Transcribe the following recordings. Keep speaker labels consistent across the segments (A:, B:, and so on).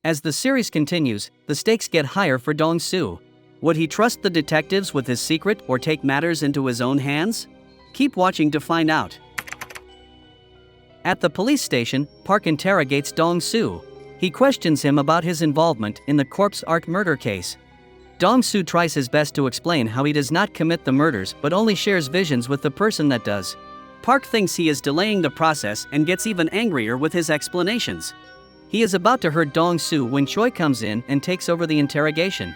A: As the series continues, the stakes get higher for Dong Soo. Would he trust the detectives with his secret or take matters into his own hands? Keep watching to find out. At the police station, Park interrogates Dong Soo. He questions him about his involvement in the corpse art murder case. Dong Soo tries his best to explain how he does not commit the murders but only shares visions with the person that does. Park thinks he is delaying the process and gets even angrier with his explanations. He is about to hurt Dong Soo when Choi comes in and takes over the interrogation.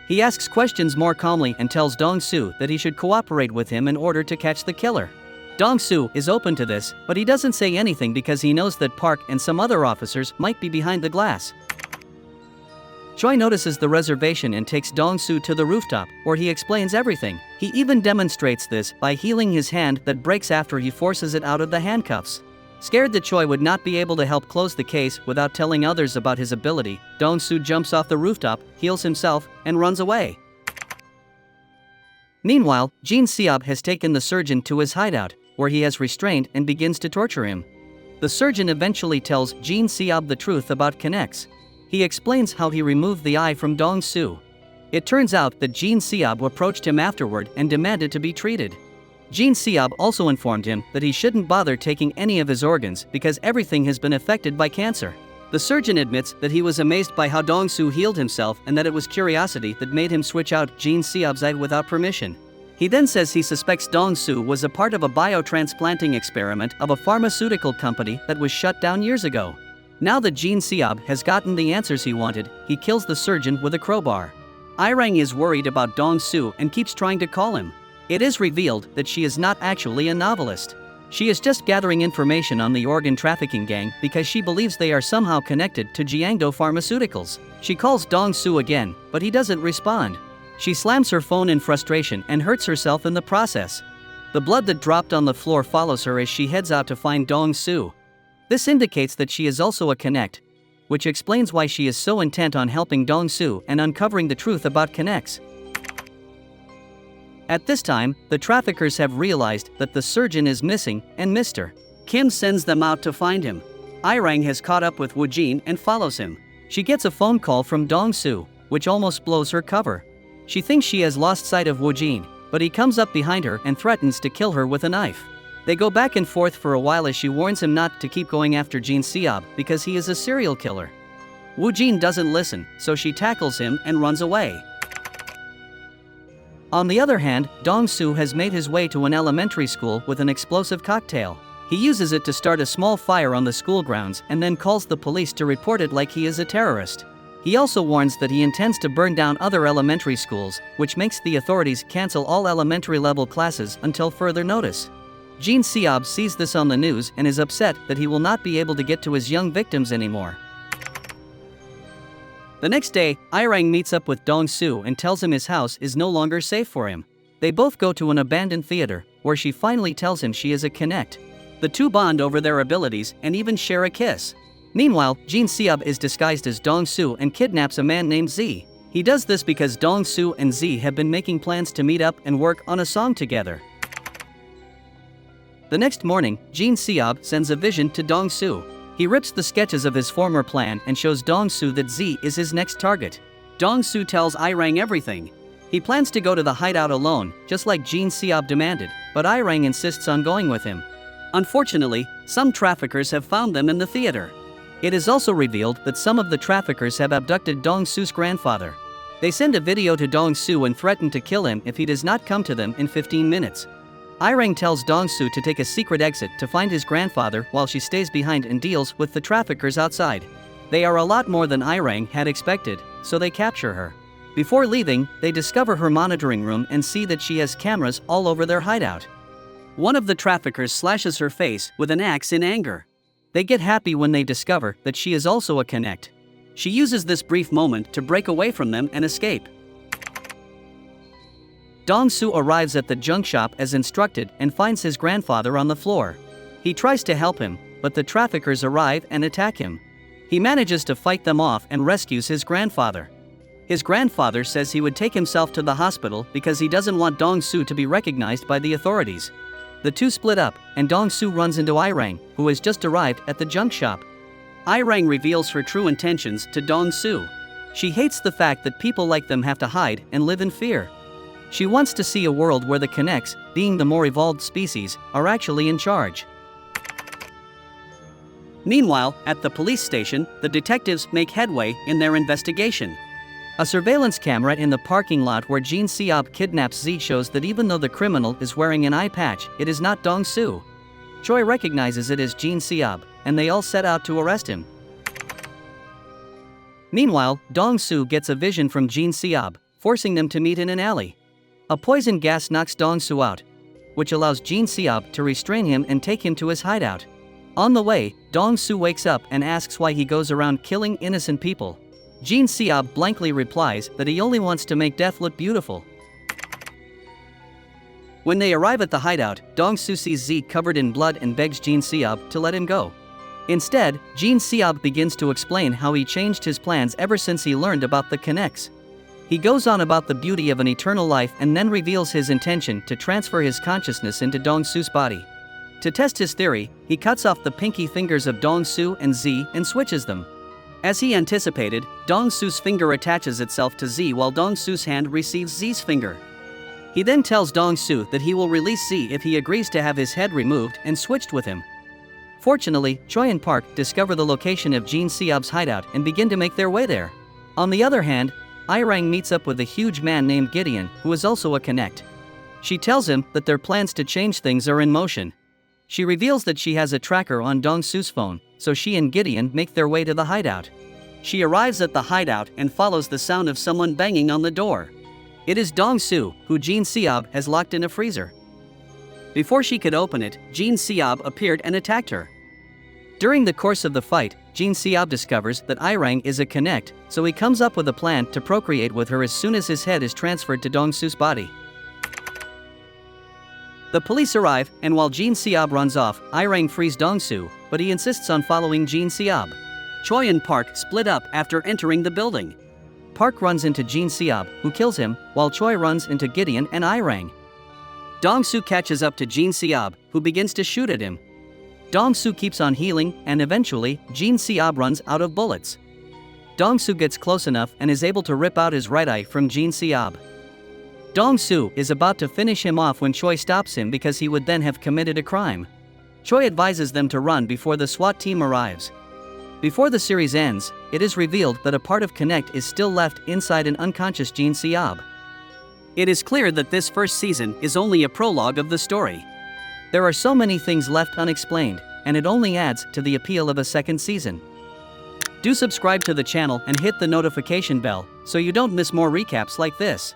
A: He asks questions more calmly and tells Dong Soo that he should cooperate with him in order to catch the killer. Dong Soo is open to this, but he doesn't say anything because he knows that Park and some other officers might be behind the glass. Choi notices the reservation and takes Dong Soo to the rooftop, where he explains everything. He even demonstrates this by healing his hand that breaks after he forces it out of the handcuffs. Scared that Choi would not be able to help close the case without telling others about his ability, Dong Soo jumps off the rooftop, heals himself, and runs away. Meanwhile, Jin Seob has taken the surgeon to his hideout, where he has restrained and begins to torture him. The surgeon eventually tells Jin Seob the truth about connects. He explains how he removed the eye from Dong Soo. It turns out that Jin Seob approached him afterward and demanded to be treated. Jin Seob also informed him that he shouldn't bother taking any of his organs because everything has been affected by cancer. The surgeon admits that he was amazed by how Dong Soo healed himself and that it was curiosity that made him switch out Jin Seob's eye without permission. He then says he suspects Dong Soo was a part of a biotransplanting experiment of a pharmaceutical company that was shut down years ago. Now that Jin Seob has gotten the answers he wanted, he kills the surgeon with a crowbar. Irang is worried about Dong Soo and keeps trying to call him. It is revealed that she is not actually a novelist. She is just gathering information on the organ trafficking gang because she believes they are somehow connected to Jiangdo Pharmaceuticals. She calls Dong Soo again, but he doesn't respond. She slams her phone in frustration and hurts herself in the process. The blood that dropped on the floor follows her as she heads out to find Dong Soo. This indicates that she is also a connect, which explains why she is so intent on helping Dong Soo and uncovering the truth about connects. At this time, the traffickers have realized that the surgeon is missing and Mr. Kim sends them out to find him. Irang has caught up with Woo Jin and follows him. She gets a phone call from Dong Soo, which almost blows her cover. She thinks she has lost sight of Woo Jin, but he comes up behind her and threatens to kill her with a knife. They go back and forth for a while as she warns him not to keep going after Jin Seob because he is a serial killer. Woo Jin doesn't listen, so she tackles him and runs away. On the other hand, Dong Soo has made his way to an elementary school with an explosive cocktail. He uses it to start a small fire on the school grounds and then calls the police to report it like he is a terrorist. He also warns that he intends to burn down other elementary schools, which makes the authorities cancel all elementary level classes until further notice. Jin Seob sees this on the news and is upset that he will not be able to get to his young victims anymore. The next day, Irang meets up with Dong Soo and tells him his house is no longer safe for him. They both go to an abandoned theater, where she finally tells him she is a connect. The two bond over their abilities and even share a kiss. Meanwhile, Jin Seob is disguised as Dong Soo and kidnaps a man named Z. He does this because Dong Soo and Z have been making plans to meet up and work on a song together. The next morning, Jin Seob sends a vision to Dong Soo. He rips the sketches of his former plan and shows Dong Soo that Z is his next target. Dong Soo tells Irang everything. He plans to go to the hideout alone, just like Jin Seob demanded, but Irang insists on going with him. Unfortunately, some traffickers have found them in the theater. It is also revealed that some of the traffickers have abducted Dong Soo's grandfather. They send a video to Dong Soo and threaten to kill him if he does not come to them in 15 minutes. Irang tells Dong Soo to take a secret exit to find his grandfather while she stays behind and deals with the traffickers outside. They are a lot more than Irang had expected, so they capture her. Before leaving, they discover her monitoring room and see that she has cameras all over their hideout. One of the traffickers slashes her face with an axe in anger. They get happy when they discover that she is also a connect. She uses this brief moment to break away from them and escape. Dong Soo arrives at the junk shop as instructed and finds his grandfather on the floor. He tries to help him, but the traffickers arrive and attack him. He manages to fight them off and rescues his grandfather. His grandfather says he would take himself to the hospital because he doesn't want Dong Soo to be recognized by the authorities. The two split up, and Dong Soo runs into Irang, who has just arrived at the junk shop. Irang reveals her true intentions to Dong Soo. She hates the fact that people like them have to hide and live in fear. She wants to see a world where the Connects, being the more evolved species, are actually in charge. Meanwhile, at the police station, the detectives make headway in their investigation. A surveillance camera in the parking lot where Jin Seob kidnaps Z shows that even though the criminal is wearing an eye patch, it is not Dong Soo. Choi recognizes it as Jin Seob, and they all set out to arrest him. Meanwhile, Dong Soo gets a vision from Jin Seob, forcing them to meet in an alley. A poison gas knocks Dong Soo out, which allows Jin Seob to restrain him and take him to his hideout. On the way, Dong Soo wakes up and asks why he goes around killing innocent people. Jin Seob blankly replies that he only wants to make death look beautiful. When they arrive at the hideout, Dong Soo sees Z covered in blood and begs Jin Seob to let him go. Instead, Jin Seob begins to explain how he changed his plans ever since he learned about the Connects. He goes on about the beauty of an eternal life and then reveals his intention to transfer his consciousness into Dong Soo's body. To test his theory, he cuts off the pinky fingers of Dong Soo and Z and switches them. As he anticipated, Dong Soo's finger attaches itself to Z while Dong Soo's hand receives Z's finger. He then tells Dong Soo that he will release Z if he agrees to have his head removed and switched with him. Fortunately, Choi and Park discover the location of Jin Seob's hideout and begin to make their way there. On the other hand, Irang meets up with a huge man named Gideon, who is also a Connect. She tells him that their plans to change things are in motion. She reveals that she has a tracker on Dong Soo's phone, so she and Gideon make their way to the hideout. She arrives at the hideout and follows the sound of someone banging on the door. It is Dong Soo, who Jin Seob has locked in a freezer. Before she could open it, Jin Seob appeared and attacked her. During the course of the fight, Jin Seob discovers that Irang is a Connect, so he comes up with a plan to procreate with her as soon as his head is transferred to Dong Soo's body. The police arrive, and while Jin Seob runs off, Irang frees Dong Soo, but he insists on following Jin Seob. Choi and Park split up after entering the building. Park runs into Jin Seob, who kills him, while Choi runs into Gideon and Irang. Dong Soo catches up to Jin Seob, who begins to shoot at him. Dong Soo keeps on healing, and eventually, Jin Seob runs out of bullets. Dong Soo gets close enough and is able to rip out his right eye from Jin Seob. Dong Soo is about to finish him off when Choi stops him because he would then have committed a crime. Choi advises them to run before the SWAT team arrives. Before the series ends, it is revealed that a part of Connect is still left inside an unconscious Jin Seob. It is clear that this first season is only a prologue of the story. There are so many things left unexplained, and it only adds to the appeal of a second season. Do subscribe to the channel and hit the notification bell so you don't miss more recaps like this.